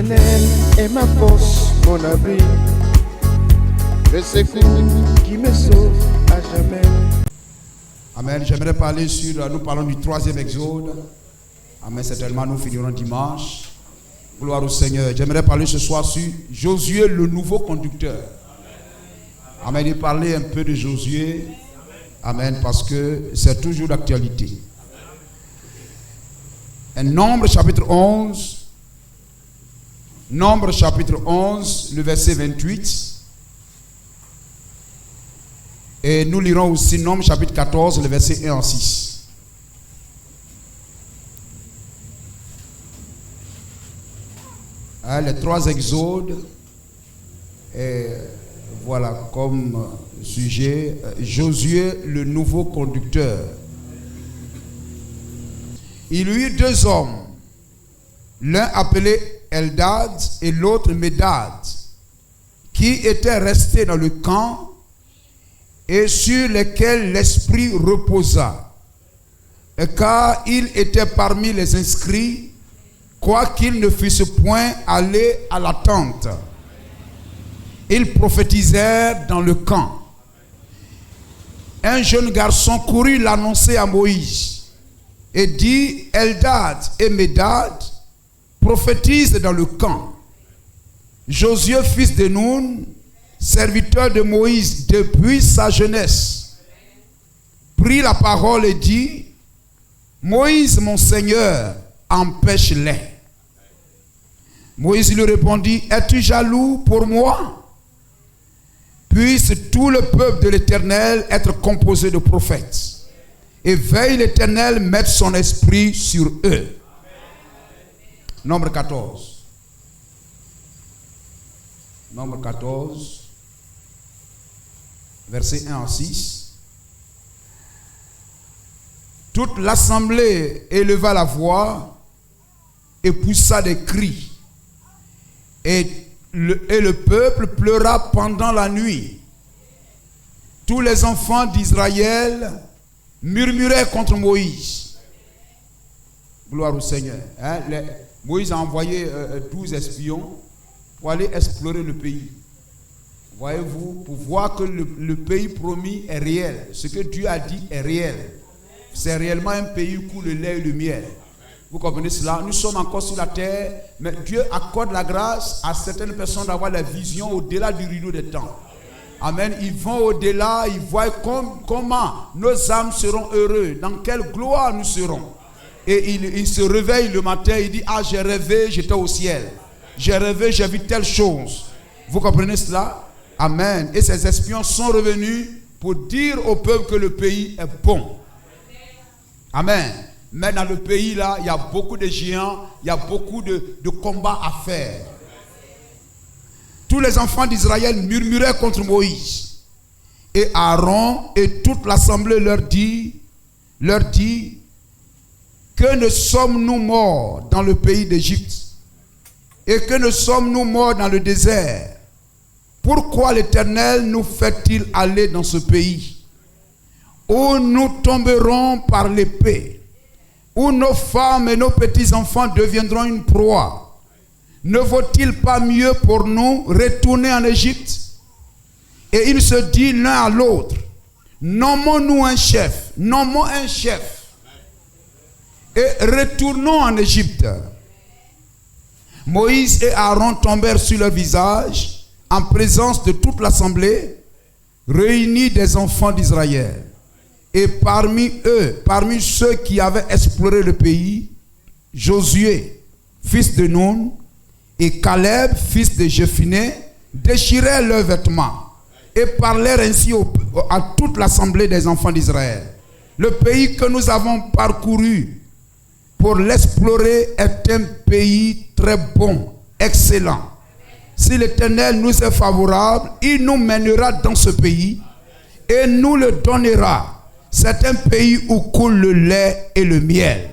L'Éternel est ma force, mon abri, le secours qui me sauve à jamais. Amen. J'aimerais parler sur, nous parlons du 3e exode. Amen. Certainement, nous finirons dimanche. Gloire au Seigneur. J'aimerais parler ce soir sur Josué, le nouveau conducteur. Amen. Il parlait un peu de Josué. Amen. Parce que c'est toujours d'actualité. Nombre chapitre 11. Nombre chapitre 11, le verset 28. Et nous lirons aussi Nombre chapitre 14, le verset 1 à 6. Les 3 exodes. Et voilà comme sujet Josué, le nouveau conducteur. Il y eut 2 hommes, l'un appelé Eldad et l'autre Médad, qui étaient restés dans le camp et sur lesquels l'esprit reposa, car ils étaient parmi les inscrits, quoiqu'ils ne fussent point allés à la tente. Ils prophétisèrent dans le camp. Un jeune garçon courut l'annoncer à Moïse et dit: Eldad et Médad prophétisent dans le camp. Josué, fils de Nun, serviteur de Moïse depuis sa jeunesse, prit la parole et dit: Moïse, mon Seigneur, empêche-les. Moïse lui répondit: Es-tu jaloux pour moi? Puisse tout le peuple de l'Éternel être composé de prophètes, et veille l'Éternel mettre son esprit sur eux. Nombre 14. Nombre 14, verset 1 à 6. Toute l'assemblée éleva la voix et poussa des cris. Et le peuple pleura pendant la nuit. Tous les enfants d'Israël murmuraient contre Moïse. Gloire au Seigneur. Moïse a envoyé 12 espions pour aller explorer le pays. Voyez-vous, pour voir que le pays promis est réel. Ce que Dieu a dit est réel. C'est réellement un pays où coule le lait et le miel. Vous comprenez cela? Nous sommes encore sur la terre, mais Dieu accorde la grâce à certaines personnes d'avoir la vision au-delà du rideau des temps. Amen. Ils vont au-delà, ils voient comment nos âmes seront heureuses, dans quelle gloire nous serons. Et il se réveille le matin, il dit: Ah, j'ai rêvé, j'étais au ciel. J'ai rêvé, j'ai vu telle chose. Vous comprenez cela? Amen. Et ces espions sont revenus pour dire au peuple que le pays est bon. Amen. Mais dans le pays là, il y a beaucoup de géants, il y a beaucoup de combats à faire. Tous les enfants d'Israël murmuraient contre Moïse. Et Aaron et toute l'assemblée leur dit: que ne sommes-nous morts dans le pays d'Égypte? Et que ne sommes-nous morts dans le désert? Pourquoi l'Éternel nous fait-il aller dans ce pays où nous tomberons par l'épée, où nos femmes et nos petits-enfants deviendront une proie? Ne vaut-il pas mieux pour nous retourner en Égypte? Et ils se disent l'un à l'autre: nommons-nous un chef, nommons un chef. Et retournons en Égypte. Moïse et Aaron tombèrent sur leur visage en présence de toute l'assemblée réunie des enfants d'Israël. Et parmi eux, parmi ceux qui avaient exploré le pays, Josué, fils de Nun, et Caleb, fils de Jephuné, déchirèrent leurs vêtements et parlèrent ainsi à toute l'assemblée des enfants d'Israël: Le pays que nous avons parcouru pour l'explorer est un pays très bon, excellent. Si l'Éternel nous est favorable, il nous mènera dans ce pays et nous le donnera. C'est un pays où coule le lait et le miel.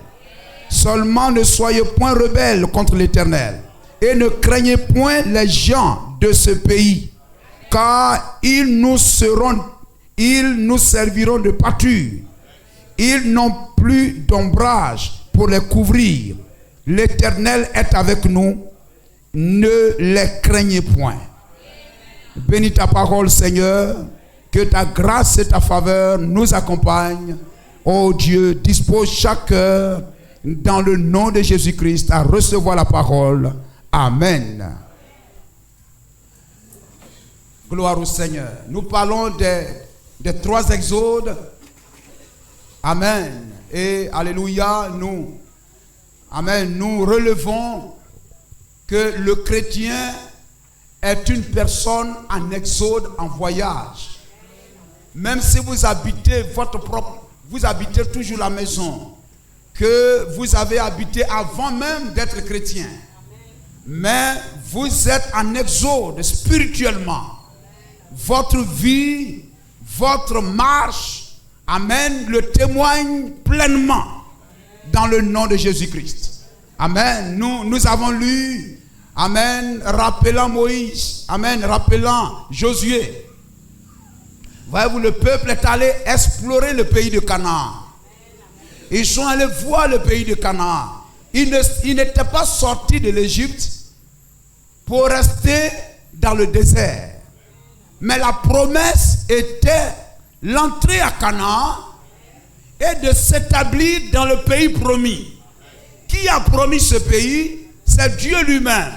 Seulement ne soyez point rebelles contre l'Éternel et ne craignez point les gens de ce pays, car ils nous serviront de pâture. Ils n'ont plus d'ombrage pour les couvrir. L'Éternel est avec nous ne les craignez point. Bénis ta parole, Seigneur, que ta grâce et ta faveur nous accompagnent. Oh Dieu, dispose chaque cœur dans le nom de Jésus-Christ à recevoir la parole. Amen. Gloire au Seigneur. Nous parlons des 3 exodes. Amen. Et alléluia, nous relevons que le chrétien est une personne en exode, en voyage. Même si vous habitez vous habitez toujours la maison que vous avez habité avant même d'être chrétien. Mais vous êtes en exode spirituellement. Votre vie, votre marche, amen, le témoigne pleinement dans le nom de Jésus-Christ. Amen. Nous avons lu, amen, rappelant Moïse, amen, rappelant Josué. Voyez-vous, le peuple est allé explorer le pays de Canaan. Ils sont allés voir le pays de Canaan. Ils n'étaient pas sortis de l'Égypte pour rester dans le désert. Mais la promesse était l'entrée à Canaan et de s'établir dans le pays promis. Qui a promis ce pays? C'est Dieu lui-même.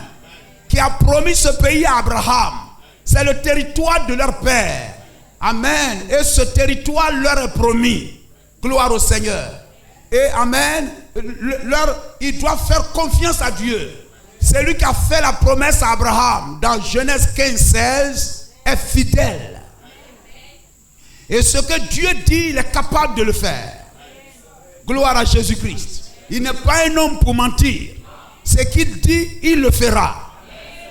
Qui a promis ce pays à Abraham. C'est le territoire de leur père. Amen. Et ce territoire leur est promis. Gloire au Seigneur. Et amen. Ils doivent faire confiance à Dieu. C'est lui qui a fait la promesse à Abraham. Dans Genèse 15:16, est fidèle. Et ce que Dieu dit, il est capable de le faire. Gloire à Jésus-Christ. Il n'est pas un homme pour mentir. Ce qu'il dit, il le fera.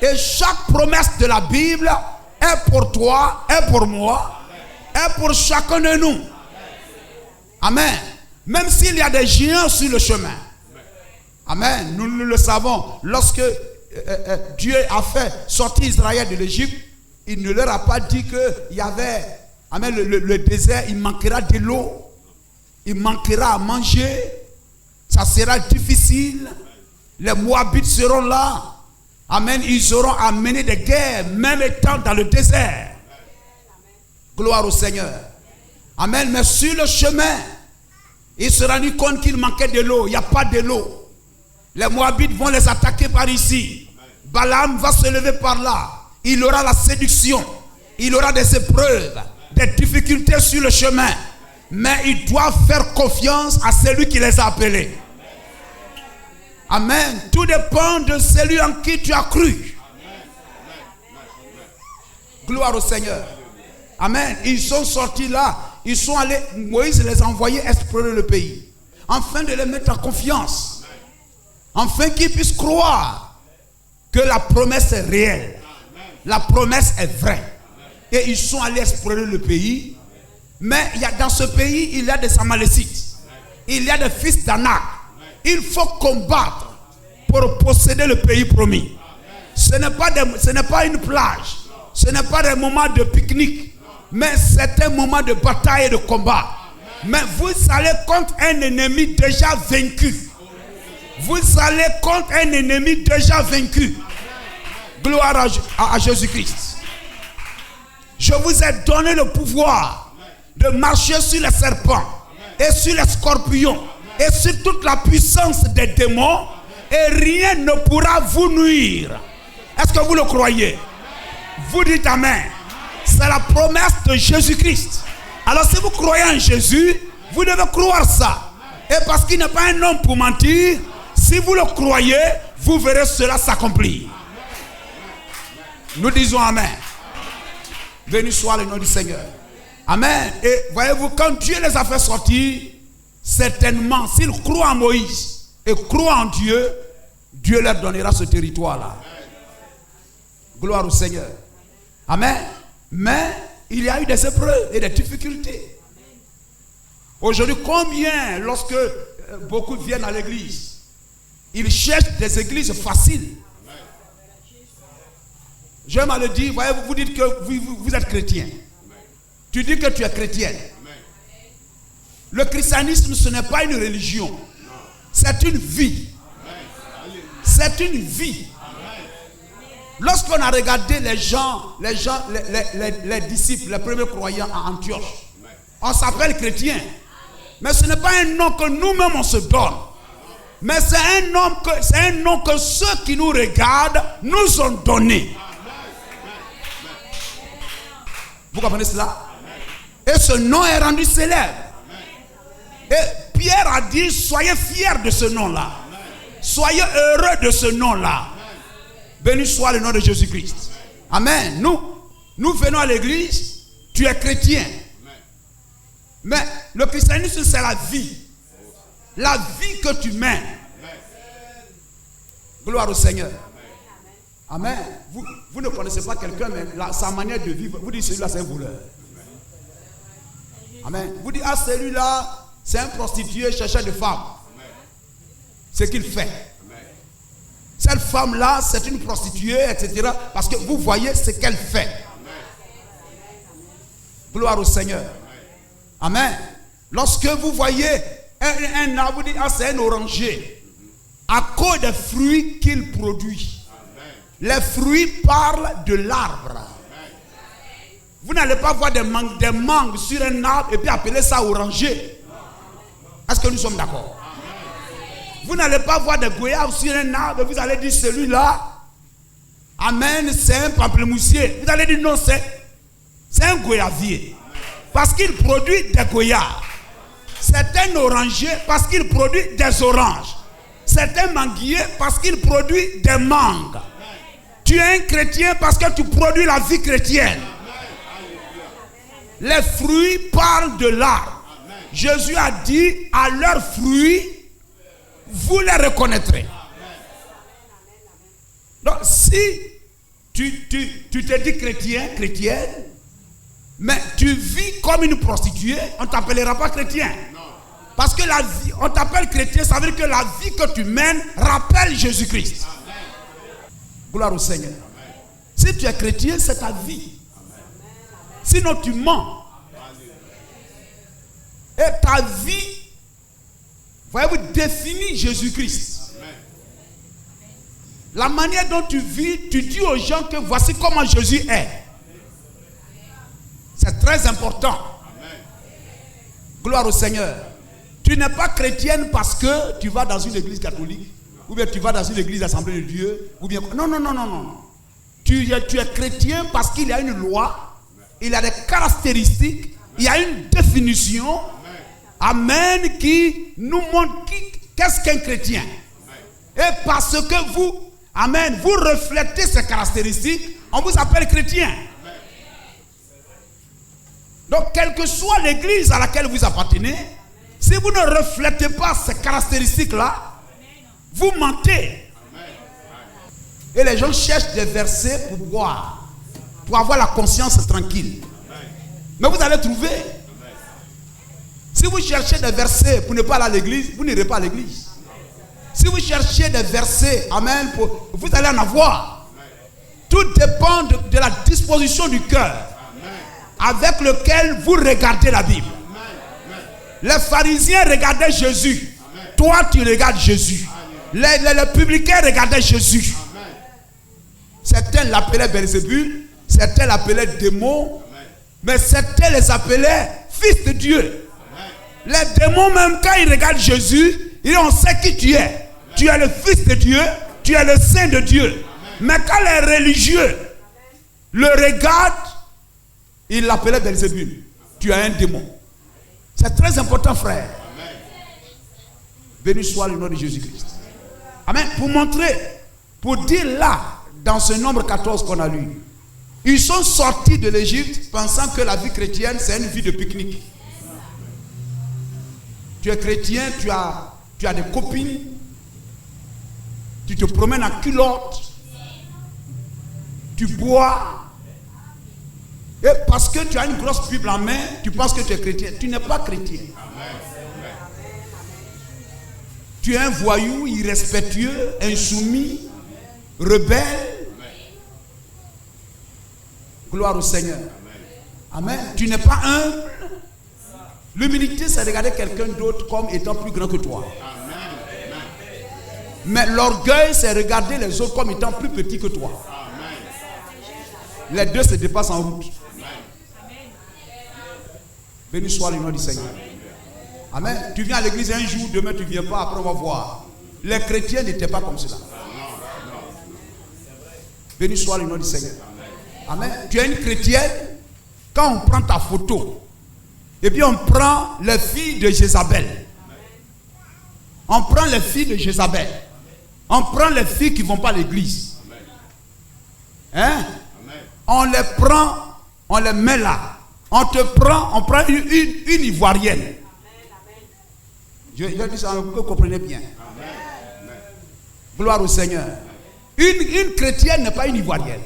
Et chaque promesse de la Bible est pour toi, est pour moi, est pour chacun de nous. Amen. Même s'il y a des géants sur le chemin. Amen. Nous le savons. Lorsque Dieu a fait sortir Israël de l'Égypte, il ne leur a pas dit qu'il y avait, amen, le désert, il manquera de l'eau, il manquera à manger, ça sera difficile, les Moabites seront là, amen, ils auront à mener des guerres, même étant dans le désert. Gloire au Seigneur. Amen, mais sur le chemin, ils se rendent compte qu'il manquait de l'eau, il n'y a pas de l'eau. Les Moabites vont les attaquer par ici. Balaam va se lever par là. Il aura la séduction, il aura des épreuves, des difficultés sur le chemin. Mais il doit faire confiance à celui qui les a appelés. Amen. Tout dépend de celui en qui tu as cru. Gloire au Seigneur. Amen. Ils sont sortis là. Ils sont allés, Moïse les a envoyés explorer le pays. Afin de les mettre en confiance. Afin qu'ils puissent croire que la promesse est réelle. La promesse est vraie. Et ils sont allés explorer le pays. Mais dans ce pays, il y a des Amalécites. Il y a des fils d'Anak. Il faut combattre pour posséder le pays promis. Ce n'est pas une plage. Ce n'est pas des moments de pique-nique. Mais c'est un moment de bataille et de combat. Mais vous allez contre un ennemi déjà vaincu. Vous allez contre un ennemi déjà vaincu. Gloire à Jésus-Christ. Je vous ai donné le pouvoir de marcher sur les serpents et sur les scorpions et sur toute la puissance des démons, et rien ne pourra vous nuire. Est-ce que vous le croyez? Vous dites Amen. C'est la promesse de Jésus-Christ. Alors si vous croyez en Jésus, vous devez croire ça. Et parce qu'il n'est pas un homme pour mentir, si vous le croyez, vous verrez cela s'accomplir. Nous disons Amen. Béni soit le nom du Seigneur. Amen. Et voyez-vous, quand Dieu les a fait sortir, certainement, s'ils croient en Moïse et croient en Dieu, Dieu leur donnera ce territoire-là. Gloire au Seigneur. Amen. Mais il y a eu des épreuves et des difficultés. Aujourd'hui, combien, lorsque beaucoup viennent à l'église, ils cherchent des églises faciles. J'aime à le dire, voyez-vous, vous dites que vous êtes chrétien. Tu dis que tu es chrétienne. Le christianisme, ce n'est pas une religion. C'est une vie. C'est une vie. Lorsqu'on a regardé les disciples, les premiers croyants à Antioche, on s'appelle chrétien. Mais ce n'est pas un nom que nous-mêmes on se donne. Mais c'est un nom que ceux qui nous regardent nous ont donné. Vous comprenez cela? Et ce nom est rendu célèbre. Et Pierre a dit, soyez fiers de ce nom-là. Soyez heureux de ce nom-là. Béni soit le nom de Jésus-Christ. Amen. Nous venons à l'église, tu es chrétien. Mais le christianisme, c'est la vie. La vie que tu mènes. Gloire au Seigneur. Amen. Vous ne connaissez pas quelqu'un, mais sa manière de vivre, vous dites celui-là c'est un voleur. Amen. Vous dites, ah celui-là c'est un prostitué chercheur de femmes. Ce qu'il fait. Cette femme-là c'est une prostituée, etc. Parce que vous voyez ce qu'elle fait. Gloire au Seigneur. Amen. Lorsque vous voyez un arbre, vous dites, ah c'est un oranger. À cause des fruits qu'il produit. Les fruits parlent de l'arbre. Vous n'allez pas voir des mangues sur un arbre et puis appeler ça oranger. Est-ce que nous sommes d'accord? Vous n'allez pas voir des goyaves sur un arbre et vous allez dire celui-là, amen, c'est un pamplemoussier. Vous allez dire non, c'est un goyavier. Parce qu'il produit des goyaves. C'est un oranger parce qu'il produit des oranges. C'est un manguier parce qu'il produit des mangues. Tu es un chrétien parce que tu produis la vie chrétienne. Les fruits parlent de l'arbre. Jésus a dit, à leurs fruits, vous les reconnaîtrez. Donc si tu te dis chrétien, chrétienne, mais tu vis comme une prostituée, on ne t'appellera pas chrétien. Parce que la vie, on t'appelle chrétien, ça veut dire que la vie que tu mènes rappelle Jésus-Christ. Gloire au Seigneur. Si tu es chrétien, c'est ta vie. Sinon tu mens. Et ta vie, voyez-vous, définit Jésus-Christ. La manière dont tu vis, tu dis aux gens que voici comment Jésus est. C'est très important. Gloire au Seigneur. Tu n'es pas chrétienne parce que tu vas dans une église catholique, ou bien tu vas dans une église d'Assemblée de Dieu, ou bien... Non. Tu es chrétien parce qu'il y a une loi, il y a des caractéristiques, il y a une définition, amen, qui nous montre qu'est-ce qu'un chrétien. Et parce que vous, amen, vous reflétez ces caractéristiques, on vous appelle chrétien. Donc, quelle que soit l'église à laquelle vous appartenez, si vous ne reflétez pas ces caractéristiques-là, vous mentez. Et les gens cherchent des versets pour boire, pour avoir la conscience tranquille. Mais vous allez trouver. Si vous cherchez des versets pour ne pas aller à l'église, vous n'irez pas à l'église. Si vous cherchez des versets, amen, vous allez en avoir. Tout dépend de la disposition du cœur avec lequel vous regardez la Bible. Les pharisiens regardaient Jésus. Toi, tu regardes Jésus. Les publicains regardaient Jésus. Certains l'appelaient Belzébul, certains l'appelaient démon, mais certains les appelaient fils de Dieu. Les démons, même quand ils regardent Jésus, ils disent, on sait qui tu es. Tu es le fils de Dieu, tu es le saint de Dieu. Mais quand les religieux le regardent, ils l'appelaient Belzébul. Tu es un démon. C'est très important, frère. Béni soit le nom de Jésus-Christ. Amen. Pour montrer, pour dire là, dans ce nombre 14 qu'on a lu, ils sont sortis de l'Égypte pensant que la vie chrétienne, c'est une vie de pique-nique. Tu es chrétien, tu as des copines, tu te promènes en culotte, tu bois. Et parce que tu as une grosse Bible en main, tu penses que tu es chrétien. Tu n'es pas chrétien. Tu es un voyou, irrespectueux, insoumis, rebelle. Gloire au Seigneur. Amen. Tu n'es pas humble. L'humilité, c'est regarder quelqu'un d'autre comme étant plus grand que toi. Mais l'orgueil, c'est regarder les autres comme étant plus petits que toi. Les deux se dépassent en route. Béni soit le nom du Seigneur. Amen. Tu viens à l'église un jour, demain tu ne viens pas, après on va voir. Les chrétiens n'étaient pas comme cela. Béni soit le nom du Seigneur. Amen. Tu es une chrétienne, quand on prend ta photo, et puis on prend les filles de Jézabel. On prend les filles de Jézabel. On prend les filles qui ne vont pas à l'église. Hein? On les prend, on les met là. On prend une ivoirienne. Je dis ça, vous comprenez bien. Gloire au Seigneur. Une chrétienne n'est pas une ivoirienne.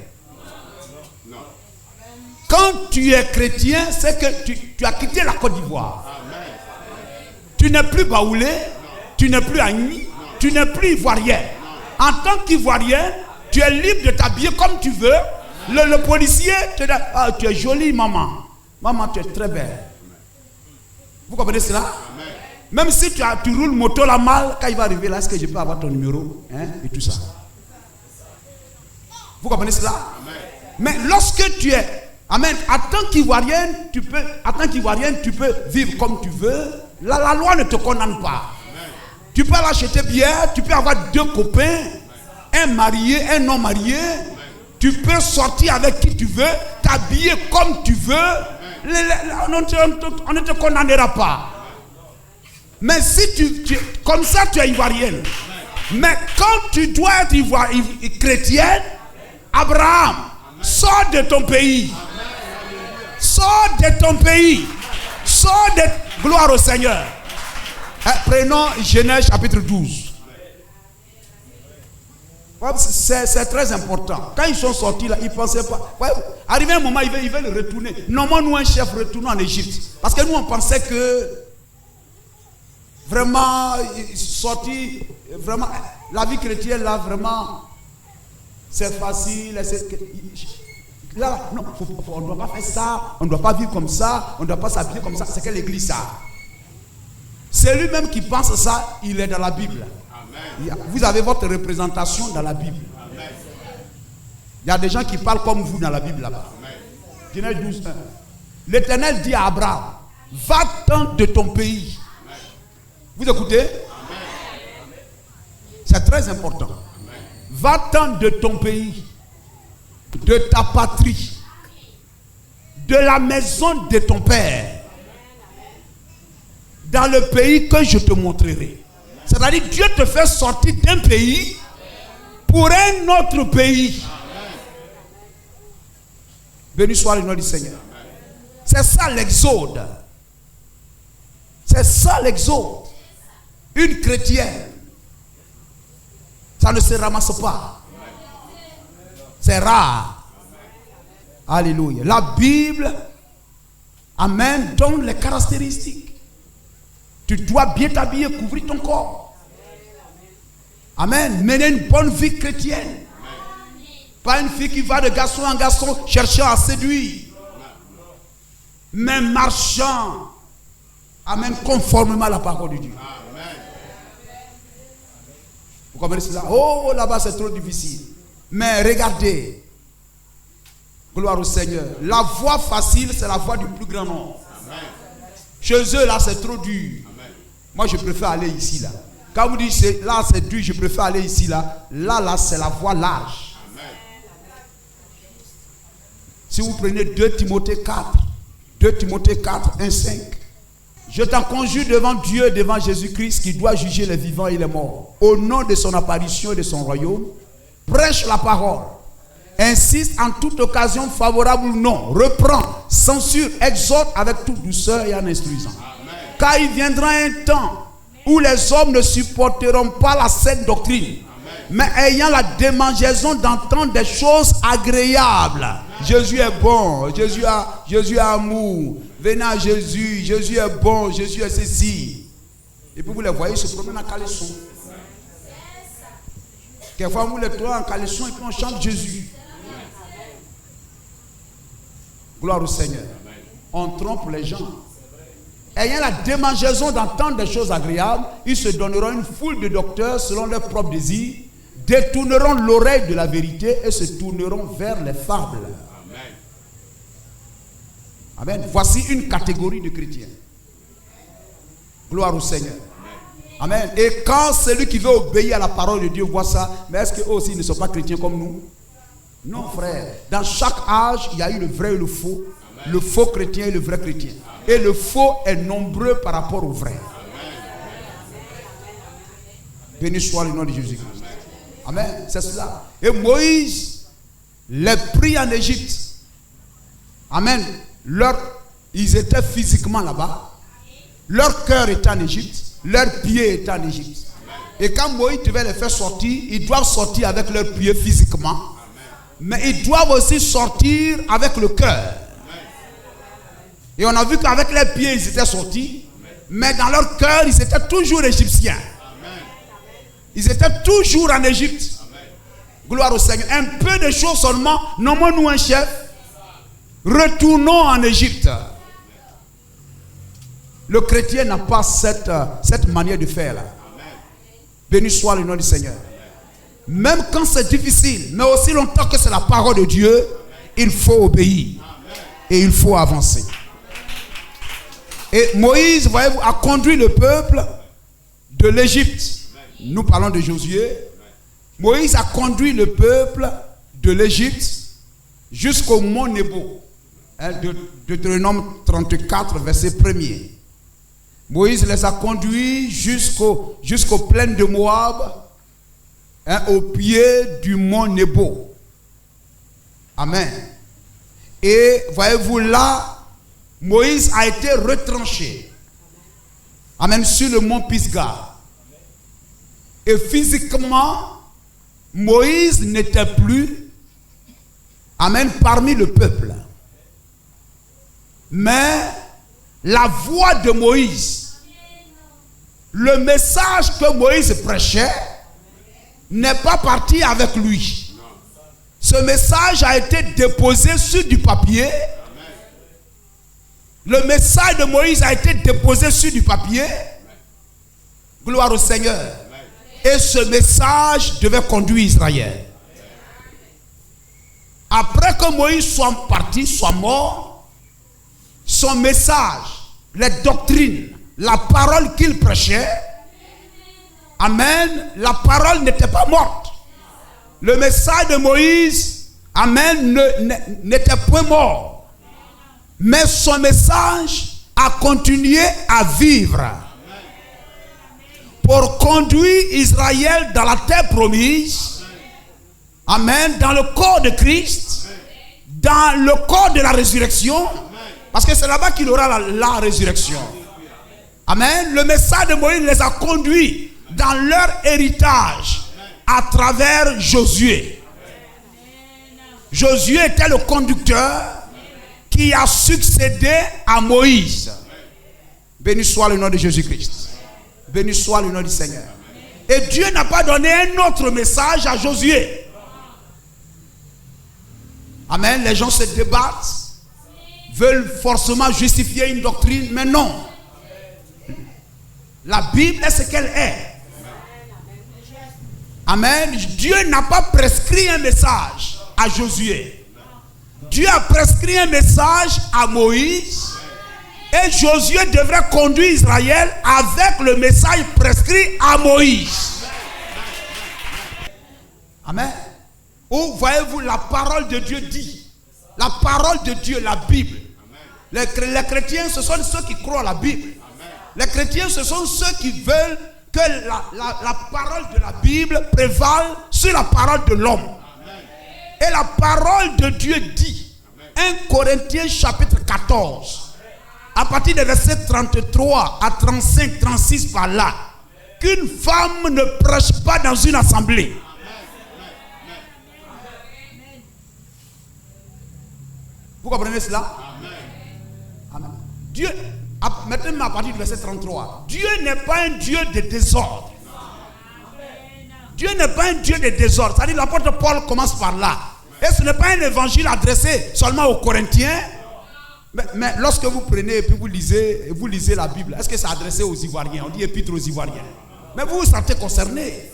Quand tu es chrétien, c'est que tu as quitté la Côte d'Ivoire. Tu n'es plus baoulé, tu n'es plus agni, tu n'es plus ivoirien. En tant qu'ivoirienne, tu es libre de t'habiller comme tu veux. Le policier te dit, ah, tu es jolie maman. Maman, tu es très belle. Vous comprenez cela? Même si tu roules moto là mal, quand il va arriver là, est-ce que je peux avoir ton numéro, hein, et tout ça. Vous comprenez cela? Mais lorsque tu es, amen, en tant qu'Ivoirienne, tu peux vivre comme tu veux. La loi ne te condamne pas. Tu peux l'acheter bien, tu peux avoir deux copains, un marié, un non marié. Tu peux sortir avec qui tu veux, t'habiller comme tu veux. On ne te condamnera pas. Mais si comme ça tu es ivoirienne. Mais quand tu dois être chrétienne, Abraham, sors de ton pays. Sors de ton pays. Sors de... Gloire au Seigneur. Prenons Genèse chapitre 12. C'est très important. Quand ils sont sortis là, ils ne pensaient pas. Ouais, arrivé un moment, ils veulent retourner. Normalement, nous, un chef, retournons en Égypte. Parce que nous, on pensait que vraiment, sorti, vraiment, la vie chrétienne là, vraiment, c'est facile. Là, non, on ne doit pas faire ça, on ne doit pas vivre comme ça, on ne doit pas s'habiller comme ça. C'est quelle église ça? C'est lui-même qui pense ça, il est dans la Bible. Vous avez votre représentation dans la Bible. Il y a des gens qui parlent comme vous dans la Bible là-bas. Genèse 12, 1. L'Éternel dit à Abraham, va-t'en de ton pays. Vous écoutez? C'est très important. Va-t'en de ton pays, de ta patrie, de la maison de ton père, dans le pays que je te montrerai. C'est-à-dire Dieu te fait sortir d'un pays pour un autre pays. Béni soit le nom du Seigneur. C'est ça l'exode. C'est ça l'exode. Une chrétienne, ça ne se ramasse pas. C'est rare. Alléluia. La Bible, amen, donne les caractéristiques. Tu dois bien t'habiller, couvrir ton corps. Amen. Mener une bonne vie chrétienne. Pas une fille qui va de garçon en garçon cherchant à séduire. Mais marchant. Amen. Conformément à la parole de Dieu. Vous comprenez cela? Oh, là-bas c'est trop difficile. Mais regardez. Gloire au Seigneur. La voie facile, c'est la voie du plus grand nombre. Chez eux, là, c'est trop dur. Moi, je préfère aller ici, là. Quand vous dites là, c'est dur, je préfère aller ici, là. Là, c'est la voie large. Si vous prenez 2 Timothée 4, 2 Timothée 4, 1, 5. Je t'en conjure devant Dieu, devant Jésus-Christ, qui doit juger les vivants et les morts. Au nom de son apparition et de son royaume, prêche la parole. Insiste en toute occasion, favorable ou non. Reprend, censure, exhorte avec toute douceur et en instruisant. Car il viendra un temps où les hommes ne supporteront pas la saine doctrine, mais ayant la démangeaison d'entendre des choses agréables. Jésus est bon, Jésus a amour. Venez à Jésus, Jésus est bon, Jésus est ceci. Et puis vous les voyez se promènent en caleçon. Quelquefois vous les trouvez en caleçon et puis on chante Jésus. Gloire au Seigneur. On trompe les gens. Ayant la démangeaison d'entendre des choses agréables, ils se donneront une foule de docteurs selon leurs propres désirs, détourneront l'oreille de la vérité et se tourneront vers les fables. Amen. Voici une catégorie de chrétiens. Gloire au Seigneur. Amen. Et quand celui qui veut obéir à la parole de Dieu voit ça, mais est-ce qu'eux aussi ne sont pas chrétiens comme nous? Non, frère. Dans chaque âge, il y a eu le vrai et le faux. Amen. Le faux chrétien et le vrai chrétien. Amen. Et le faux est nombreux par rapport au vrai. Béni soit le nom de Jésus-Christ. Amen. C'est cela. Et Moïse les prit en Égypte. Amen. Ils étaient physiquement là-bas. Leur cœur était en Égypte. Leurs pieds étaient en Égypte. Et quand Moïse devait les faire sortir, ils doivent sortir avec leurs pieds physiquement. Mais ils doivent aussi sortir avec le cœur. Et on a vu qu'avec les pieds, ils étaient sortis. Mais dans leur cœur, ils étaient toujours égyptiens. Ils étaient toujours en Égypte. Gloire au Seigneur. Un peu de choses seulement. Nommons-nous un chef. Retournons en Égypte. Le chrétien n'a pas cette manière de faire là. Béni soit le nom du Seigneur. Même quand c'est difficile, mais aussi longtemps que c'est la parole de Dieu, il faut obéir. Et il faut avancer. Et Moïse, voyez-vous, a conduit le peuple de l'Égypte. Nous parlons de Josué. Moïse a conduit le peuple de l'Égypte jusqu'au mont Nebo. Deutéronome 34, verset 1er. Moïse les a conduits jusqu'aux plaines de Moab, au pied du mont Nebo. Amen. Et voyez-vous là, Moïse a été retranché. Amen, sur le mont Pisgah. Et physiquement, Moïse n'était plus, amen, parmi le peuple. Mais la voix de Moïse, le message que Moïse prêchait, n'est pas parti avec lui. Ce message a été déposé sur du papier. Le message de Moïse a été déposé sur du papier. Gloire au Seigneur. Et ce message devait conduire Israël. Après que Moïse soit parti, soit mort, son message, les doctrines, la parole qu'il prêchait, amen, la parole n'était pas morte. Le message de Moïse, amen, n'était point mort. Mais son message a continué à vivre. Pour conduire Israël dans la terre promise. Amen. Dans le corps de Christ. Dans le corps de la résurrection. Parce que c'est là-bas qu'il aura la résurrection. Amen. Le message de Moïse les a conduits dans leur héritage à travers Josué. Josué était le conducteur qui a succédé à Moïse. Béni soit le nom de Jésus-Christ. Béni soit le nom du Seigneur. Et Dieu n'a pas donné un autre message à Josué. Amen. Les gens se débattent, veulent forcément justifier une doctrine, mais non. La Bible est ce qu'elle est. Amen. Dieu n'a pas prescrit un message à Josué. Dieu a prescrit un message à Moïse. Et Josué devrait conduire Israël avec le message prescrit à Moïse. Amen. Où voyez-vous la parole de Dieu dit? La parole de Dieu, la Bible. Les chrétiens, ce sont ceux qui croient à la Bible. Les chrétiens, ce sont ceux qui veulent que la parole de la Bible prévale sur la parole de l'homme. Et la parole de Dieu dit, 1 Corinthiens chapitre 14, à partir des versets 33 à 35, 36 par là, qu'une femme ne prêche pas dans une assemblée. Vous comprenez cela? Amen. Dieu, maintenant à partir du verset 33, Dieu n'est pas un Dieu de désordre. Dieu n'est pas un Dieu de désordre. C'est-à-dire l'apôtre Paul commence par là. Et ce n'est pas un évangile adressé seulement aux Corinthiens. Mais lorsque vous prenez et puis vous lisez la Bible, est-ce que c'est adressé aux Ivoiriens? On dit épître aux Ivoiriens. Mais vous vous sentez concerné.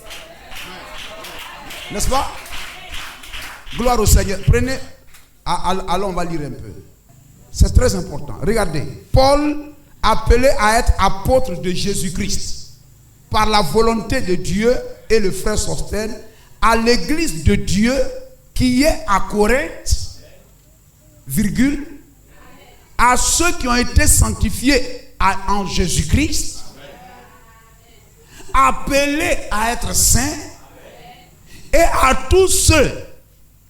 N'est-ce pas? Gloire au Seigneur. Prenez. Allons, on va lire un peu. C'est très important. Regardez, Paul, appelé à être apôtre de Jésus-Christ, par la volonté de Dieu, et le frère Sostène, à l'église de Dieu qui est à Corinthe, virgule, à ceux qui ont été sanctifiés en Jésus-Christ, appelés à être saints, et à tous ceux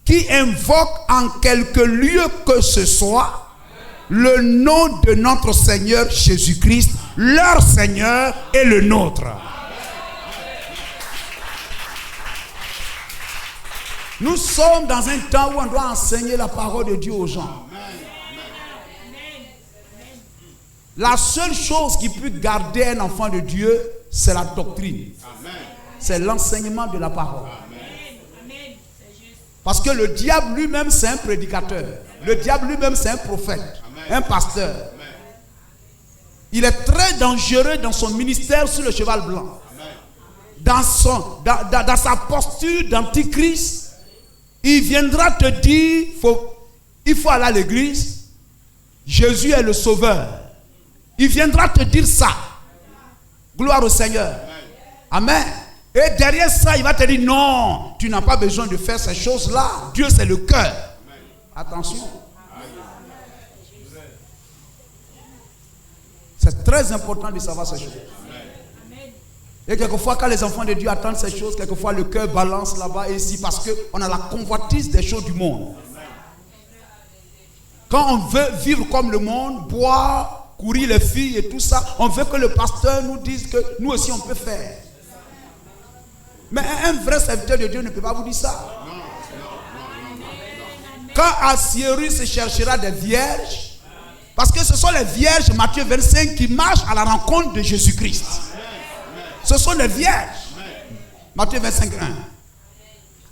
qui invoquent en quelque lieu que ce soit le nom de notre Seigneur Jésus-Christ, leur Seigneur et le nôtre. Nous sommes dans un temps où on doit enseigner la parole de Dieu aux gens. La seule chose qui peut garder un enfant de Dieu, c'est la doctrine. C'est l'enseignement de la parole. Parce que le diable lui-même, c'est un prédicateur. Le diable lui-même, c'est un prophète, un pasteur. Il est très dangereux dans son ministère sur le cheval blanc. Dans sa posture d'antichrist, il viendra te dire, il faut aller à l'église. Jésus est le sauveur. Il viendra te dire ça. Gloire au Seigneur. Amen. Et derrière ça, il va te dire non, tu n'as pas besoin de faire ces choses-là. Dieu, c'est le cœur. Attention. C'est très important de savoir ces choses. Et quelquefois, quand les enfants de Dieu attendent ces choses, quelquefois le cœur balance là-bas et ici parce qu'on a la convoitise des choses du monde. Quand on veut vivre comme le monde, boire, courir les filles et tout ça, on veut que le pasteur nous dise que nous aussi on peut faire. Mais un vrai serviteur de Dieu ne peut pas vous dire ça. Quand Assyrus cherchera des vierges, parce que ce sont les vierges, Matthieu 25, qui marchent à la rencontre de Jésus-Christ. Ce sont les vierges. Matthieu 25,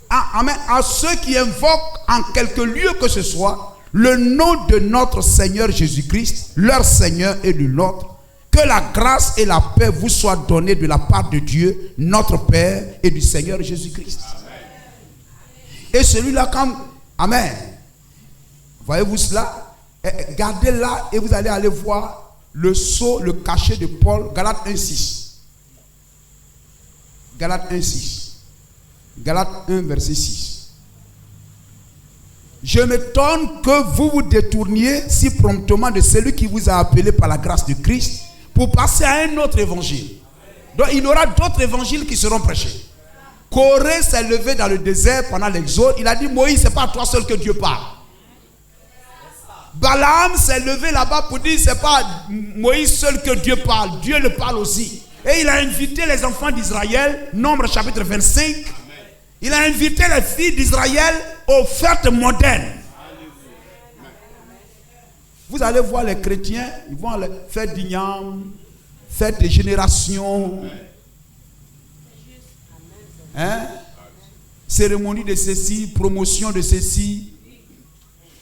1. Amen. À ceux qui invoquent en quelque lieu que ce soit le nom de notre Seigneur Jésus-Christ, leur Seigneur et du nôtre, que la grâce et la paix vous soient données de la part de Dieu, notre Père, et du Seigneur Jésus-Christ. Et celui-là, quand... Amen. Voyez-vous cela? Gardez là et vous allez aller voir le sceau, le cachet de Paul, Galates 1,6. Galates 1,6. Galates 1, verset 6. Je m'étonne que vous vous détourniez si promptement de celui qui vous a appelé par la grâce de Christ pour passer à un autre évangile. Donc il y aura d'autres évangiles qui seront prêchés. Corée s'est levé dans le désert pendant l'exode. Il a dit Moïse, c'est pas à toi seul que Dieu parle. Balaam s'est levé là-bas pour dire c'est pas Moïse seul que Dieu parle. Dieu le parle aussi. Et il a invité les enfants d'Israël, Nombre chapitre 25. Il a invité les filles d'Israël aux fêtes modernes. Vous allez voir les chrétiens, ils vont à la fête d'Ignam, fête des générations, cérémonie de ceci, promotion de ceci.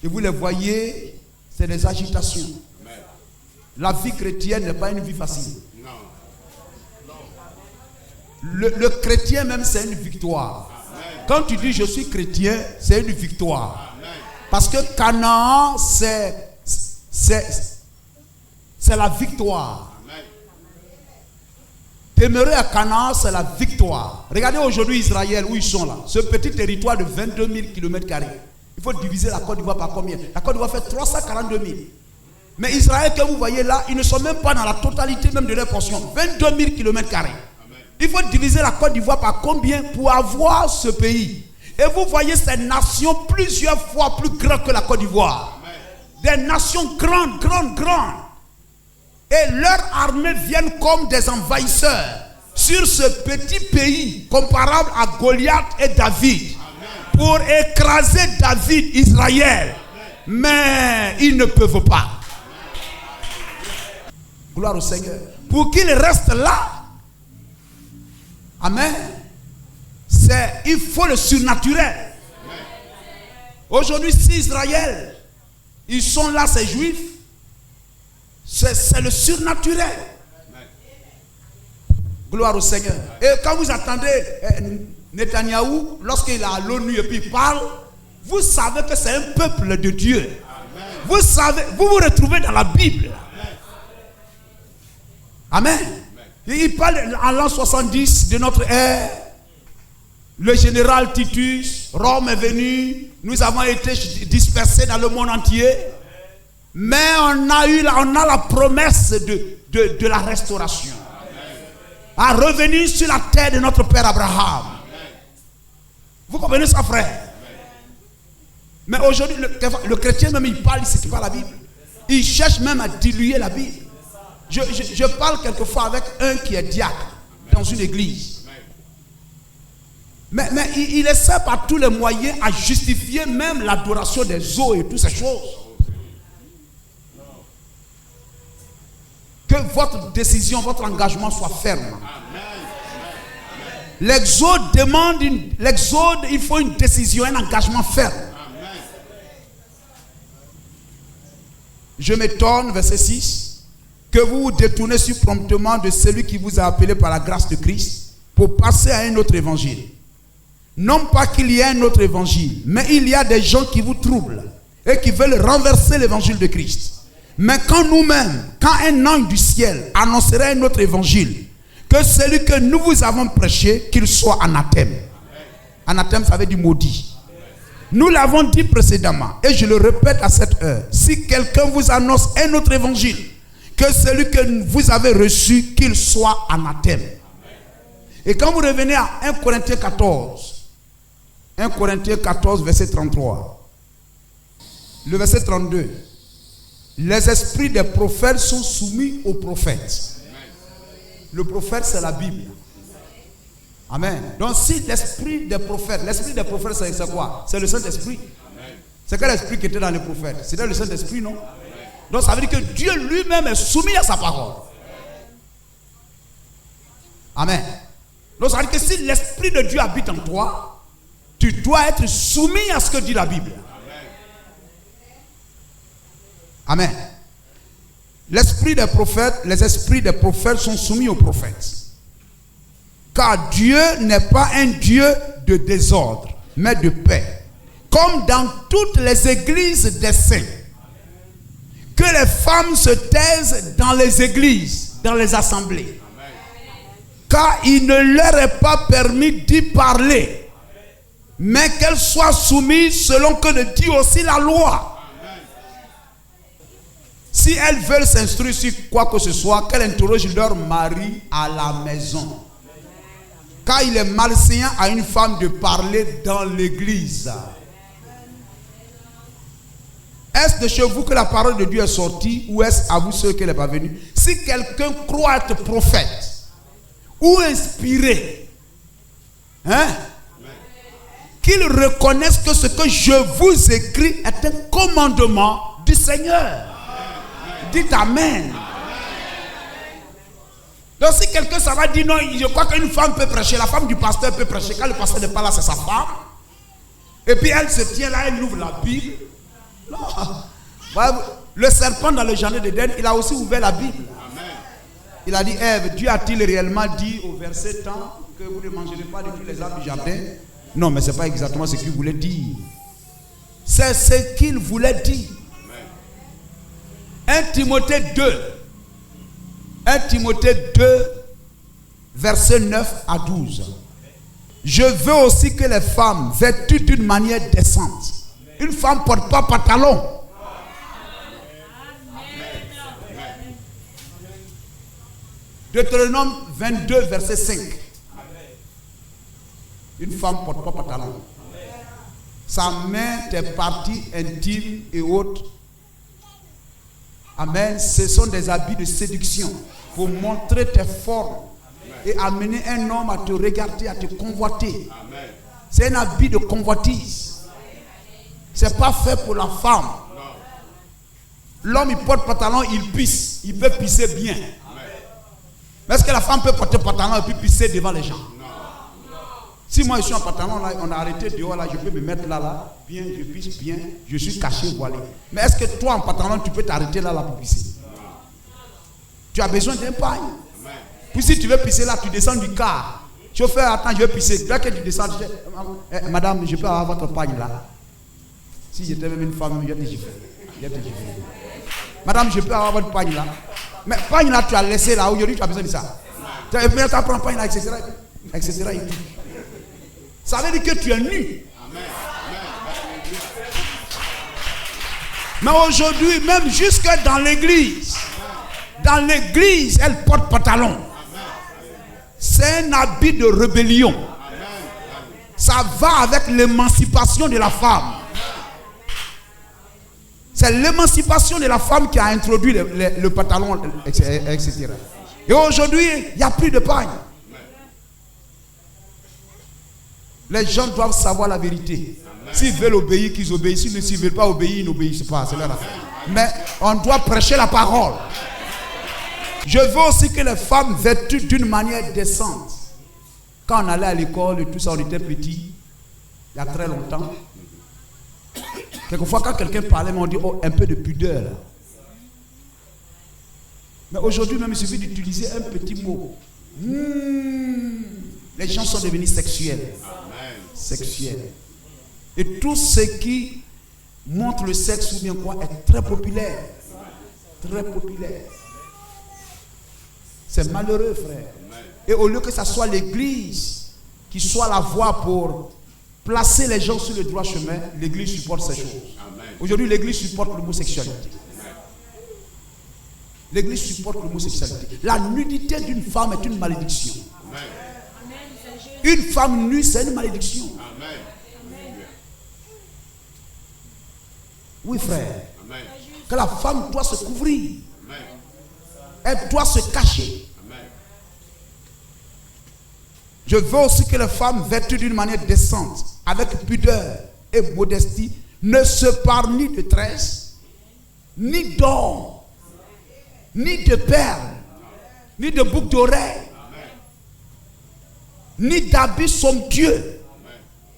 Et vous les voyez, c'est des agitations. La vie chrétienne n'est pas une vie facile. Le chrétien même, c'est une victoire. Quand tu dis je suis chrétien, c'est une victoire. Parce que Canaan, c'est la victoire. Demeurer à Canaan, c'est la victoire. Regardez aujourd'hui Israël, où ils sont là. Ce petit territoire de 22 000 km². Il faut diviser la Côte d'Ivoire par combien? La Côte d'Ivoire fait 342 000. Mais Israël que vous voyez là, ils ne sont même pas dans la totalité même de leur portion. 22 000 km². Il faut diviser la Côte d'Ivoire par combien pour avoir ce pays? Et vous voyez ces nations plusieurs fois plus grandes que la Côte d'Ivoire. Des nations grandes, grandes, grandes. Et leurs armées viennent comme des envahisseurs sur ce petit pays comparable à Goliath et David pour écraser David, Israël. Mais ils ne peuvent pas. Gloire au Seigneur. Pour qu'ils restent là. Amen. Il faut le surnaturel. Aujourd'hui, si Israël, ils sont là, ces juifs, c'est le surnaturel. Gloire au Seigneur. Et quand vous attendez Netanyahou, lorsqu'il est à l'ONU et puis il parle, vous savez que c'est un peuple de Dieu. Vous savez, vous vous retrouvez dans la Bible. Amen. Il parle en l'an 70 de notre ère. Le général Titus, Rome est venu. Nous avons été dispersés dans le monde entier. Mais on a la promesse de la restauration. À revenir sur la terre de notre père Abraham. Vous comprenez ça, frère? Mais aujourd'hui, le chrétien même, il parle, il ne cite pas la Bible. Il cherche même à diluer la Bible. Je parle quelquefois avec un qui est diacre dans une église. Mais il essaie par tous les moyens à justifier même l'adoration des eaux et toutes ces choses. Que votre décision, votre engagement soit ferme. L'exode demande il faut une décision, un engagement ferme. Je m'étonne, verset 6, que vous vous détournez si promptement de celui qui vous a appelé par la grâce de Christ pour passer à un autre évangile. Non pas qu'il y ait un autre évangile, mais il y a des gens qui vous troublent et qui veulent renverser l'évangile de Christ. Mais quand nous-mêmes, quand un ange du ciel annoncerait un autre évangile, que celui que nous vous avons prêché, qu'il soit anathème. Anathème, ça veut dire maudit. Nous l'avons dit précédemment, et je le répète à cette heure, si quelqu'un vous annonce un autre évangile, que celui que vous avez reçu, qu'il soit anathème. Et quand vous revenez à 1 Corinthiens 14, 1 Corinthiens 14, verset 33, le verset 32, les esprits des prophètes sont soumis aux prophètes. Le prophète, c'est la Bible. Amen. Donc si l'esprit des prophètes, c'est quoi? C'est le Saint-Esprit. C'est quel esprit qui était dans les prophètes? C'était le Saint-Esprit, non? Donc ça veut dire que Dieu lui-même est soumis à sa parole. Amen. Donc ça veut dire que si l'Esprit de Dieu habite en toi, tu dois être soumis à ce que dit la Bible. Amen. L'esprit des prophètes, les esprits des prophètes sont soumis aux prophètes. Car Dieu n'est pas un Dieu de désordre, mais de paix. Comme dans toutes les églises des saints. Que les femmes se taisent dans les églises, dans les assemblées. Car il ne leur est pas permis d'y parler. Mais qu'elles soient soumises selon que le dit aussi la loi. Si elles veulent s'instruire sur quoi que ce soit, qu'elles interrogent leur mari à la maison. Car il est malséant à une femme de parler dans l'église. Est-ce de chez vous que la parole de Dieu est sortie ou est-ce à vous ceux qu'elle n'est pas venue? Si quelqu'un croit être prophète ou inspiré, qu'il reconnaisse que ce que je vous écris est un commandement du Seigneur. Dites Amen. Donc si quelqu'un ça va dire non, je crois qu'une femme peut prêcher, la femme du pasteur peut prêcher, quand le pasteur n'est pas là, c'est sa femme. Et puis elle se tient là, elle ouvre la Bible. Non. Le serpent dans le jardin d'Éden, il a aussi ouvert la Bible. Il a dit, Ève, Dieu a-t-il réellement dit au verset tant que vous ne mangerez pas de tous les arbres du jardin? Non, mais ce n'est pas exactement ce qu'il voulait dire. C'est ce qu'il voulait dire. 1 Timothée 2. 1 Timothée 2, versets 9 à 12. Je veux aussi que les femmes vêtues d'une manière décente. Une femme ne porte pas pantalon. Deutéronome 22, verset 5. Une femme ne porte pas pantalon. Sa main, tes parties intimes et autres. Amen. Ce sont des habits de séduction pour montrer tes formes et amener un homme à te regarder, à te convoiter. C'est un habit de convoitise. Ce n'est pas fait pour la femme. L'homme, il porte pantalon, il pisse. Il peut pisser bien. Mais est-ce que la femme peut porter pantalon et puis pisser devant les gens? Si moi je suis en pantalon, là, on a arrêté dehors, là, je peux me mettre là, bien, je pisse bien, je suis caché, voilé. Mais est-ce que toi en pantalon, tu peux t'arrêter là pour pisser? Tu as besoin d'un pagne. Puis si tu veux pisser là, tu descends du car. Chauffeur, attends, je vais pisser. Dès que tu descends, tu dis, madame, je peux avoir votre pagne là. Si j'étais même une femme, je vais te gifler. Madame, je peux avoir votre pagne là. Mais pagne là, tu as laissé là. Aujourd'hui, tu as besoin de ça. Tu prends pagne là, etc. etc. et tout. Ça veut dire que tu es nu. Mais aujourd'hui, même jusque dans l'église, elle porte pantalon. C'est un habit de rébellion. Ça va avec l'émancipation de la femme. C'est l'émancipation de la femme qui a introduit le pantalon, etc. Et aujourd'hui, il n'y a plus de pagne. Les gens doivent savoir la vérité. S'ils veulent obéir, qu'ils obéissent. S'ils ne veulent pas obéir, ils n'obéissent pas. C'est leur affaire. Mais on doit prêcher la parole. Je veux aussi que les femmes vêtues d'une manière décente. Quand on allait à l'école et tout ça, on était petits, il y a très longtemps. Quelquefois, quand quelqu'un parlait, on dit oh, un peu de pudeur. Là. Mais aujourd'hui, même, il suffit d'utiliser un petit mot. Les gens sont devenus sexuels. Sexuels. Et tout ce qui montre le sexe ou bien quoi est très populaire. Très populaire. C'est malheureux, frère. Et au lieu que ce soit l'église qui soit la voie pour placer les gens sur le droit chemin, l'église supporte ces choses. Aujourd'hui, l'église supporte l'homosexualité. L'église supporte l'homosexualité. La nudité d'une femme est une malédiction. Une femme nue, c'est une malédiction. Oui, frère. Que la femme doit se couvrir. Elle doit se cacher. Je veux aussi que les femmes vêtues d'une manière décente, avec pudeur et modestie, ne se parlent ni de tresses, ni d'or, ni de perles, ni de boucles d'oreilles, ni d'habits somptueux,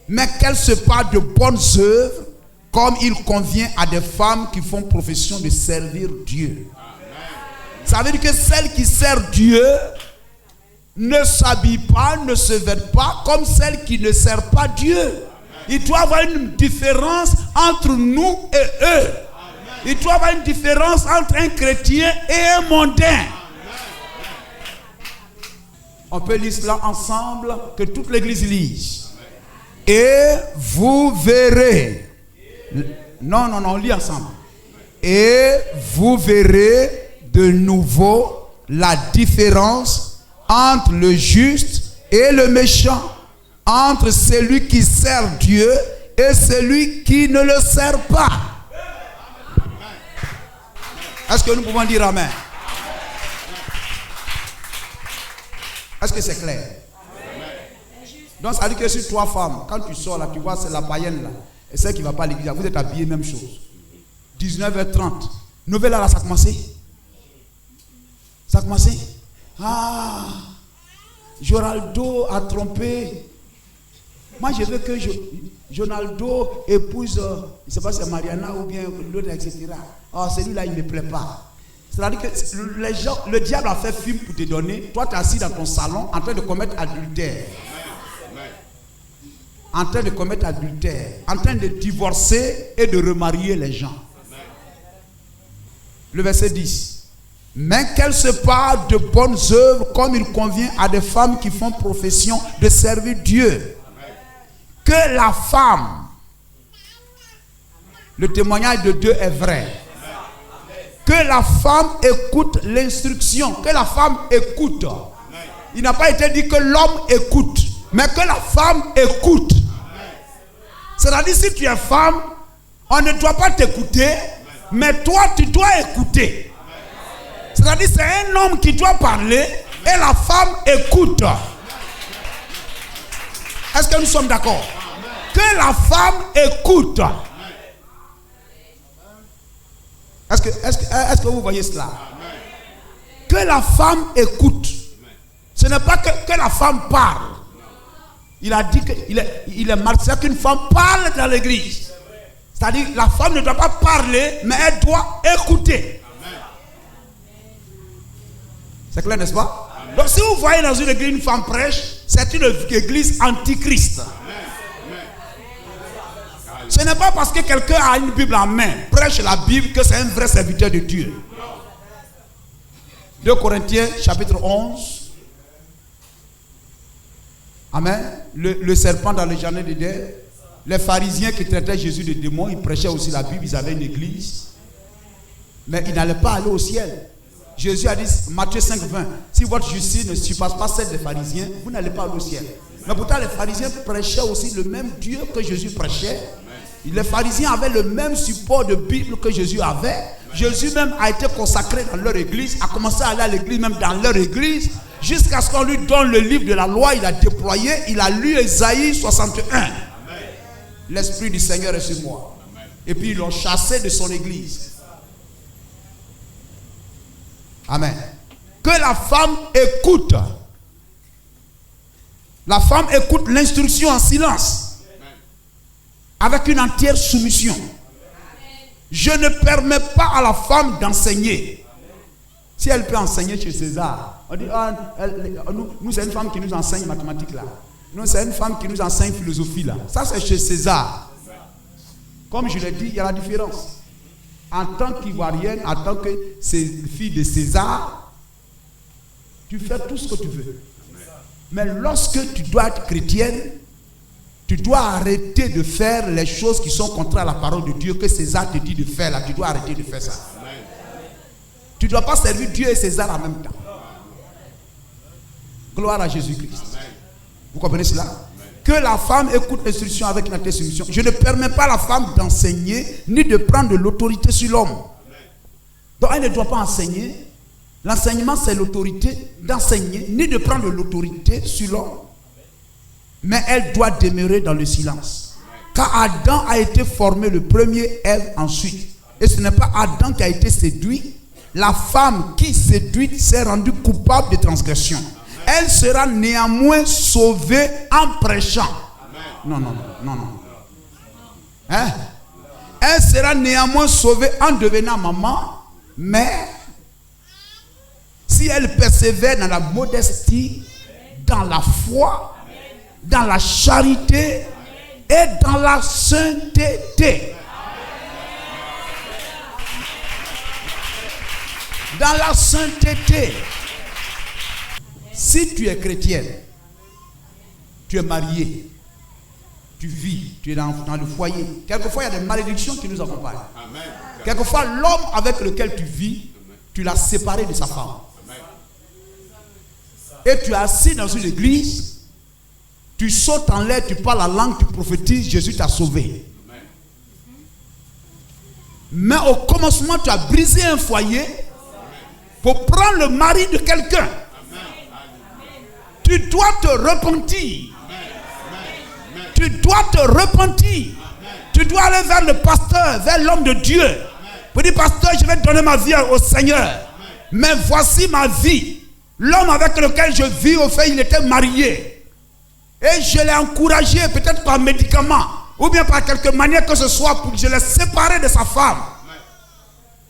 mais qu'elles se parlent de bonnes œuvres, comme il convient à des femmes qui font profession de servir Dieu. Ça veut dire que celles qui servent Dieu ne s'habillent pas, ne se vêtent pas comme celles qui ne servent pas Dieu. Il doit y avoir une différence entre nous et eux. Il doit y avoir une différence entre un chrétien et un mondain. On peut lire cela ensemble, que toute l'église lise. Et vous verrez. Non, on lit ensemble. Et vous verrez de nouveau la différence entre le juste et le méchant, entre celui qui sert Dieu et celui qui ne le sert pas. Est-ce que nous pouvons dire amen? Est-ce que c'est clair? Donc ça veut dire que sur trois femmes, quand tu sors là, tu vois c'est la païenne là, et celle qui ne va pas à l'église, vous êtes habillés même chose. 19h30. Nouvelle là, ça a commencé. Ça a commencé. Ah, Jonaldo a trompé. Moi, je veux que Jonaldo épouse, je ne sais pas si c'est Mariana ou bien l'autre, etc. Ah, celui-là, il ne me plaît pas. C'est-à-dire que les gens, le diable a fait film pour te donner. Toi, tu es assis dans ton salon en train de commettre adultère. En train de commettre adultère. En train de divorcer et de remarier les gens. Le verset 10. Mais qu'elle se parle de bonnes œuvres comme il convient à des femmes qui font profession de servir Dieu. Que la femme, le témoignage de Dieu est vrai. Que la femme écoute l'instruction. Que la femme écoute. Il n'a pas été dit que l'homme écoute, mais que la femme écoute. C'est-à-dire si tu es femme, on ne doit pas t'écouter, mais toi tu dois écouter. C'est-à-dire c'est un homme qui doit parler et la femme écoute. Est-ce que nous sommes d'accord? Que la femme écoute. Est-ce que vous voyez cela? Que la femme écoute. Ce n'est pas que la femme parle. Il a dit qu'il est martyr qu'une femme parle dans l'église. C'est-à-dire la femme ne doit pas parler, mais elle doit écouter. C'est clair, n'est-ce pas? Donc si vous voyez dans une église une femme prêche, c'est une église antichrist. Ce n'est pas parce que quelqu'un a une Bible en main, prêche la Bible, que c'est un vrai serviteur de Dieu. 2 Corinthiens chapitre 11. Amen. Le serpent dans le jardin d'Éden. Les pharisiens qui traitaient Jésus de démon, ils prêchaient aussi la Bible, ils avaient une église. Mais ils n'allaient pas aller au ciel. Jésus a dit, Matthieu 5, 20, si votre justice ne surpasse pas celle des pharisiens, vous n'allez pas aller au ciel. Mais pourtant, les pharisiens prêchaient aussi le même Dieu que Jésus prêchait. Les pharisiens avaient le même support de Bible que Jésus avait. Jésus même a été consacré dans leur église, a commencé à aller à l'église même dans leur église, jusqu'à ce qu'on lui donne le livre de la loi. Il a déployé, il a lu Ésaïe 61. L'Esprit du Seigneur est sur moi. Et puis ils l'ont chassé de son église. Amen. Que la femme écoute. La femme écoute l'instruction en silence. Avec une entière soumission. Je ne permets pas à la femme d'enseigner. Si elle peut enseigner chez César, on dit, nous c'est une femme qui nous enseigne mathématiques là. Nous c'est une femme qui nous enseigne philosophie là. Ça c'est chez César. Comme je l'ai dit, il y a la différence. En tant qu'Ivoirienne, en tant que fille de César, tu fais tout ce que tu veux. Mais lorsque tu dois être chrétienne, tu dois arrêter de faire les choses qui sont contraires à la parole de Dieu que César te dit de faire là. Tu dois arrêter de faire ça. Tu ne dois pas servir Dieu et César en même temps. Gloire à Jésus-Christ. Vous comprenez cela? Que la femme écoute l'instruction avec une entière soumission. Je ne permets pas à la femme d'enseigner ni de prendre de l'autorité sur l'homme. Donc elle ne doit pas enseigner. L'enseignement c'est l'autorité d'enseigner ni de prendre de l'autorité sur l'homme. Mais elle doit demeurer dans le silence. Car Adam a été formé le premier, Ève ensuite. Et ce n'est pas Adam qui a été séduit. La femme qui séduite s'est rendue coupable de transgression. Elle sera néanmoins sauvée en prêchant. Non. Hein? Elle sera néanmoins sauvée en devenant maman. Mais si elle persévère dans la modestie, dans la foi, dans la charité et dans la sainteté. Dans la sainteté. Si tu es chrétienne, tu es marié, tu vis, tu es dans le foyer. Quelquefois, il y a des malédictions qui nous accompagnent. Quelquefois, l'homme avec lequel tu vis, tu l'as séparé de sa femme. Et tu es assis dans une église, tu sautes en l'air, tu parles la langue, tu prophétises, Jésus t'a sauvé. Mais au commencement, tu as brisé un foyer pour prendre le mari de quelqu'un. Tu dois te repentir. Tu dois te repentir. Tu dois aller vers le pasteur, vers l'homme de Dieu. Pour dire, pasteur, je vais donner ma vie au Seigneur. Mais voici ma vie. L'homme avec lequel je vis, au fait, il était marié. Et je l'ai encouragé, peut-être par médicament, ou bien par quelque manière que ce soit, pour que je l'ai séparé de sa femme.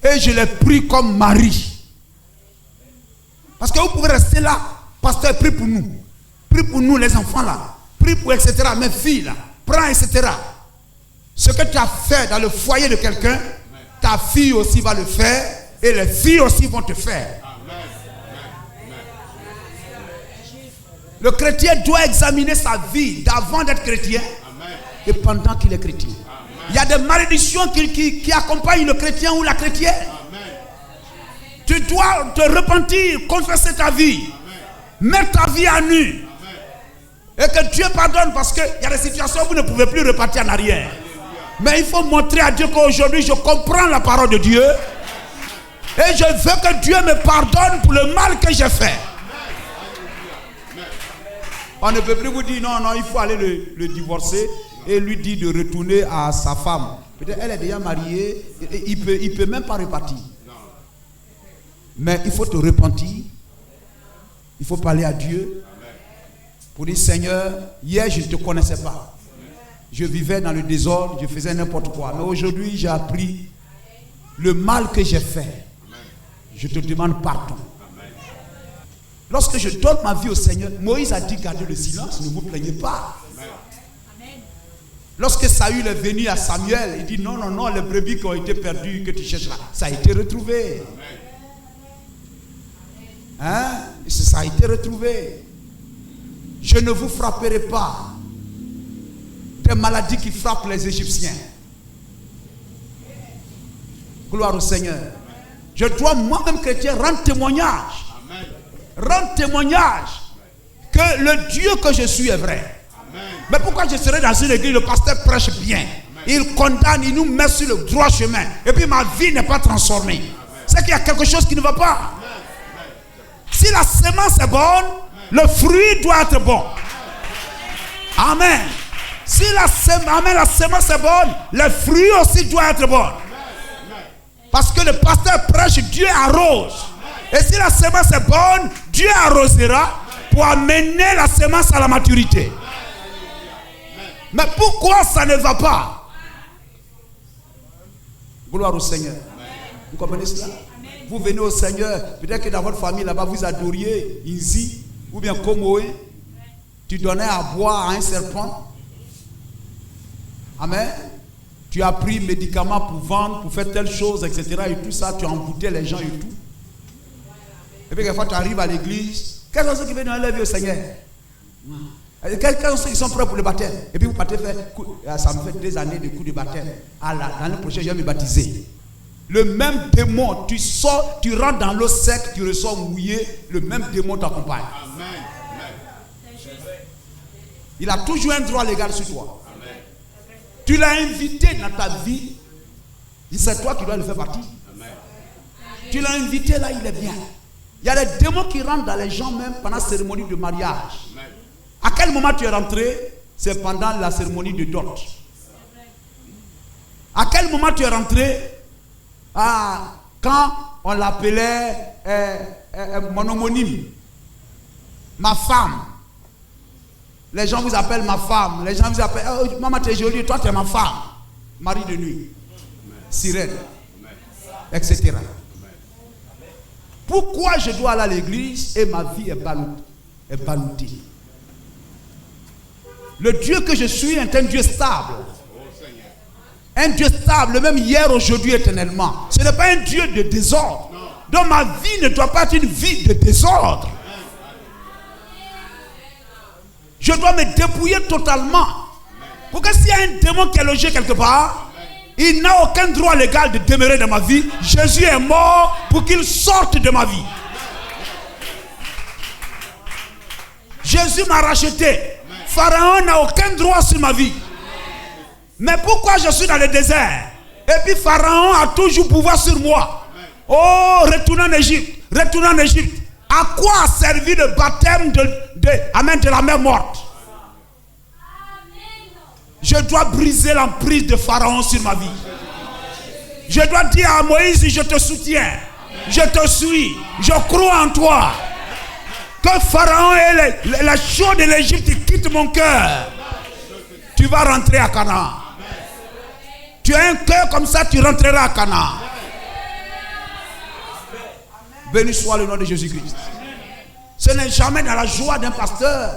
Et je l'ai pris comme mari. Parce que vous pouvez rester là. Pasteur, prie pour nous. Prie pour nous, les enfants là. Prie pour, etc. Mes filles là. Prends, etc. Ce que tu as fait dans le foyer de quelqu'un, ta fille aussi va le faire. Et les filles aussi vont te faire. Le chrétien doit examiner sa vie d'avant d'être chrétien et pendant qu'il est chrétien. Il y a des malédictions qui accompagnent le chrétien ou la chrétienne. Tu dois te repentir, confesser ta vie. Mettre ta vie à nu. Et que Dieu pardonne, parce qu'il y a des situations où vous ne pouvez plus repartir en arrière. Mais il faut montrer à Dieu qu'aujourd'hui je comprends la parole de Dieu. Et je veux que Dieu me pardonne pour le mal que j'ai fait. On ne peut plus vous dire non, il faut aller le divorcer et lui dire de retourner à sa femme. Peut-être elle est déjà mariée, et il peut même pas repartir. Mais il faut te repentir. Il faut parler à Dieu pour dire, Seigneur, hier je ne te connaissais pas. Je vivais dans le désordre, je faisais n'importe quoi. Mais aujourd'hui j'ai appris le mal que j'ai fait. Je te demande pardon. Lorsque je donne ma vie au Seigneur, Moïse a dit gardez le silence, ne vous plaignez pas. Lorsque Saül est venu à Samuel, il dit non, non, non, les brebis qui ont été perdues, que tu cherches là, ça a été retrouvé. Hein? Ça a été retrouvé. Je ne vous frapperai pas des maladies qui frappent les Égyptiens. Gloire au Seigneur. Je dois moi-même, chrétien, rendre témoignage. Rendre témoignage que le Dieu que je suis est vrai. Mais pourquoi je serai dans une église, le pasteur prêche bien, il condamne, il nous met sur le droit chemin, et puis ma vie n'est pas transformée? C'est qu'il y a quelque chose qui ne va pas. Si la semence est bonne, le fruit doit être bon. Amen. Si la semence est bonne, le fruit aussi doit être bon. Parce que le pasteur prêche, Dieu arrose. Et si la semence est bonne, Dieu arrosera pour amener la semence à la maturité. Mais pourquoi ça ne va pas? Gloire au Seigneur. Vous comprenez cela? Vous venez au Seigneur, peut-être que dans votre famille là-bas vous adoriez Inzi ou bien Komoé. Tu donnais à boire à un serpent. Amen. Tu as pris médicaments pour vendre, pour faire telle chose, etc. Et tout ça, tu as embouté les gens et tout. Et puis, quelquefois, tu arrives à l'église. Quels sont ceux qui viennent donner leur vie au Seigneur? Quels sont ceux qui sont prêts pour le baptême? Et puis, vous partez faire. Ça me fait des années de coups de baptême. L'année prochaine, je vais me baptiser. Le même démon, tu sors, tu rentres dans l'eau sec, tu ressors mouillé, le même démon t'accompagne. Il a toujours un droit légal sur toi. Tu l'as invité dans ta vie, c'est toi qui dois le faire partie. Tu l'as invité là, il est bien. Il y a des démons qui rentrent dans les gens même pendant la cérémonie de mariage. À quel moment tu es rentré? C'est pendant la cérémonie de dot. À quel moment tu es rentré? Quand on l'appelait mon homonyme, ma femme. Les gens vous appellent ma femme. Les gens vous appellent, oh, maman tu es jolie, toi tu es ma femme. Mari de nuit, sirène, etc. Pourquoi je dois aller à l'église et ma vie est ballottée? Le Dieu que je suis est un Dieu stable. Un Dieu stable, même hier, aujourd'hui, éternellement. Ce n'est pas un Dieu de désordre. Donc ma vie ne doit pas être une vie de désordre. Je dois me dépouiller totalement. Pour que s'il y a un démon qui est logé quelque part, il n'a aucun droit légal de demeurer dans ma vie. Jésus est mort pour qu'il sorte de ma vie. Jésus m'a racheté. Pharaon n'a aucun droit sur ma vie. Mais pourquoi je suis dans le désert? Et puis Pharaon a toujours pouvoir sur moi. Oh, retournons en Égypte. Retournons en Égypte. À quoi a servi le baptême de la mer morte? Je dois briser l'emprise de Pharaon sur ma vie. Je dois dire à Moïse, je te soutiens. Je te suis. Je crois en toi. Que Pharaon et la chaux de l'Égypte quittent mon cœur. Tu vas rentrer à Canaan. Tu as un cœur comme ça, tu rentreras à Canaan. Béni soit le nom de Jésus-Christ. Ce n'est jamais dans la joie d'un pasteur.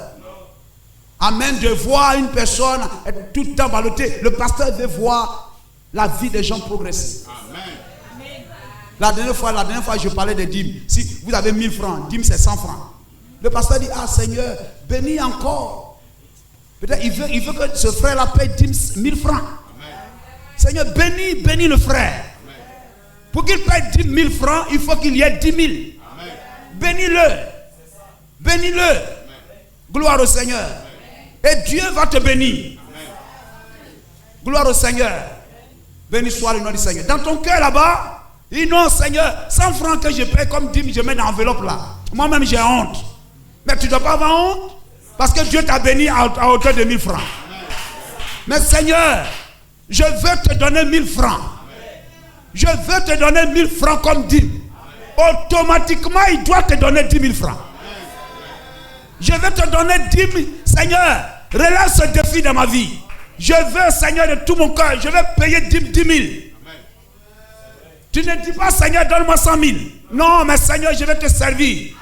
Amen, de voir une personne être tout le temps ballottée. Le pasteur veut voir la vie des gens progresser. La dernière fois, je parlais des dîmes. Si vous avez 1000 francs, dîmes c'est 100 francs. Le pasteur dit, ah Seigneur, bénis encore. Peut-être il veut que ce frère-là paye 1000 francs. Seigneur, bénis le frère. Pour qu'il paye 10 000 francs, il faut qu'il y ait 10 000. Bénis-le. Bénis-le. Gloire au Seigneur. Et Dieu va te bénir. Gloire au Seigneur. Béni soit le nom du Seigneur. Dans ton cœur là-bas, dis non Seigneur, 100 francs que je paye comme dîme, je mets dans l'enveloppe là. Moi-même j'ai honte. Mais tu ne dois pas avoir honte. Parce que Dieu t'a béni à hauteur de 1000 francs. Mais Seigneur, je veux te donner 1000 francs. Je veux te donner 1000 francs comme dîme. Automatiquement, il doit te donner 10 000 francs. Je veux te donner 10 000. Seigneur, relève ce défi dans ma vie. Je veux, Seigneur, de tout mon cœur, je veux payer 10 000. Tu ne dis pas, Seigneur, donne-moi 100 000. Non, mais Seigneur, je vais te servir.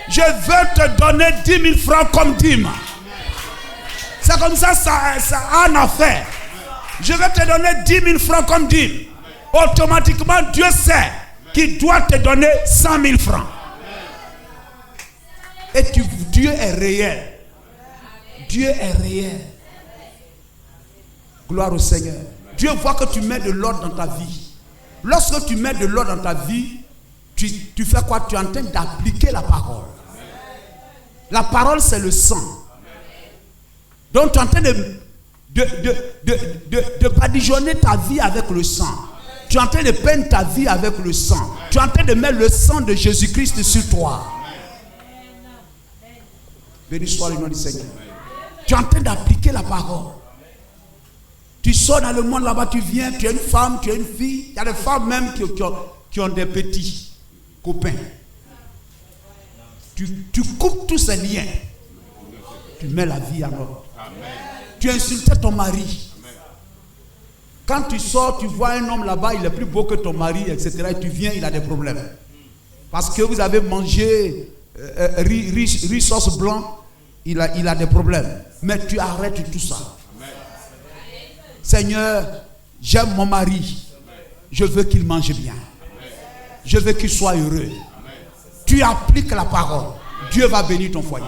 Je veux te donner 10 000 francs comme dîme. C'est comme ça, Anne a fait. je vais te donner 10 000 francs comme dîme. Automatiquement, Dieu sait qu'il doit te donner 100 000 francs. Et Dieu est réel. Dieu est réel. Gloire au Seigneur. Dieu voit que tu mets de l'ordre dans ta vie. Lorsque tu mets de l'ordre dans ta vie, tu fais quoi? Tu es en train d'appliquer la parole. La parole, c'est le sang. Donc, tu es en train de badigeonner ta vie avec le sang. Tu es en train de peindre ta vie avec le sang. Tu es en train de mettre le sang de Jésus-Christ sur toi. Béni soit le nom du Seigneur. Tu es en train d'appliquer la parole. Tu sors dans le monde là-bas, tu viens, tu es une femme, tu es une fille. Il y a des femmes même qui ont des petits copains. Tu coupes tous ces liens. Tu mets la vie en ordre. Tu insultais ton mari. Quand tu sors, tu vois un homme là-bas, il est plus beau que ton mari, etc. Et tu viens, il a des problèmes. Parce que vous avez mangé riz sauce blanc, il a des problèmes. Mais tu arrêtes tout ça. Seigneur, j'aime mon mari. Je veux qu'il mange bien. Je veux qu'il soit heureux. Tu appliques la parole. Dieu va bénir ton foyer.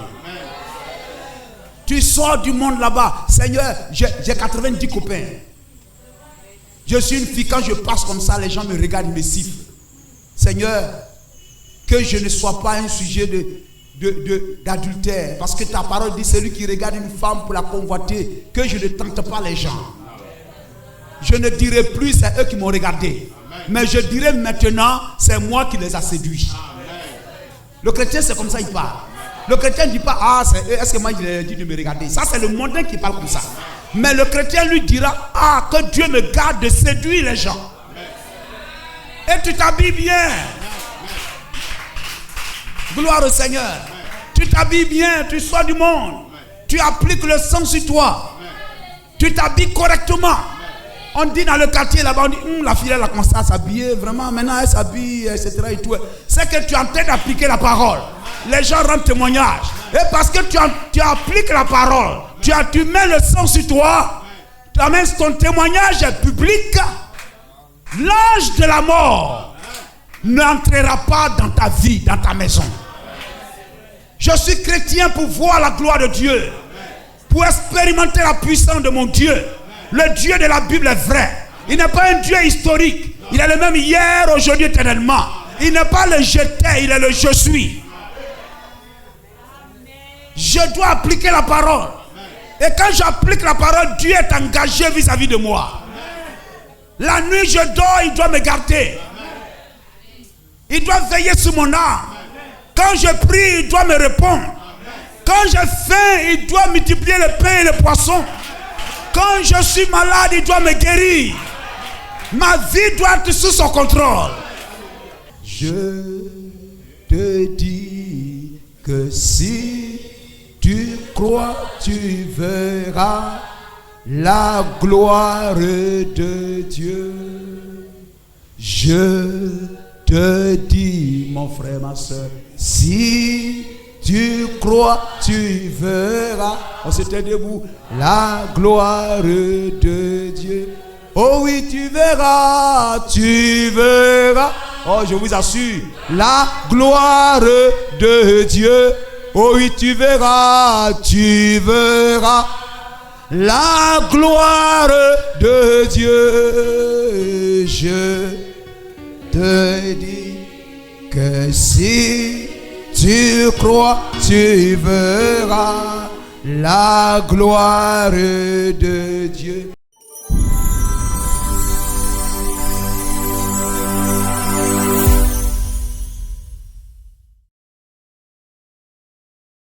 Tu sors du monde là-bas. Seigneur, j'ai 90 copains. Je suis une fille, quand je passe comme ça, les gens me regardent, ils me sifflent. Seigneur, que je ne sois pas un sujet d'adultère. Parce que ta parole dit, celui qui regarde une femme pour la convoiter, que je ne tente pas les gens. Je ne dirai plus, c'est eux qui m'ont regardé. Mais je dirai maintenant, c'est moi qui les a séduits. Le chrétien, c'est comme ça, il parle. Le chrétien ne dit pas, ah, est-ce que moi, il a dit de me regarder? Ça, c'est le mondain qui parle comme ça. Mais le chrétien lui dira, ah, que Dieu me garde de séduire les gens. Et tu t'habilles bien. Gloire au Seigneur. Tu t'habilles bien, tu sors du monde. Tu appliques le sang sur toi. Tu t'habilles correctement. On dit dans le quartier là-bas, on dit, la fille elle a commencé à s'habiller, vraiment, maintenant elle s'habille, etc. Et tout. C'est que tu es en train d'appliquer la parole. Les gens rendent témoignage. Et parce que tu appliques la parole, tu mets le sang sur toi, ton témoignage est public. L'ange de la mort n'entrera pas dans ta vie, dans ta maison. Je suis chrétien pour voir la gloire de Dieu, pour expérimenter la puissance de mon Dieu. Le Dieu de la Bible est vrai. Il n'est pas un Dieu historique. Il est le même hier, aujourd'hui, éternellement. Il n'est pas le j'étais, il est le je suis. Je dois appliquer la parole. Et quand j'applique la parole, Dieu est engagé vis-à-vis de moi. La nuit, je dors, il doit me garder. Il doit veiller sur mon âme. Quand je prie, il doit me répondre. Quand j'ai faim, il doit multiplier le pain et le poisson. Quand je suis malade, il doit me guérir. Ma vie doit être sous son contrôle. Je te dis que si tu crois, tu verras la gloire de Dieu. Je te dis, mon frère, ma soeur, si tu crois, tu verras. On s'était debout. La gloire de Dieu. Oh oui, tu verras, tu verras. Oh, je vous assure, la gloire de Dieu. Oh oui, tu verras, tu verras. La gloire de Dieu. Je te dis que si tu crois, tu verras la gloire de Dieu.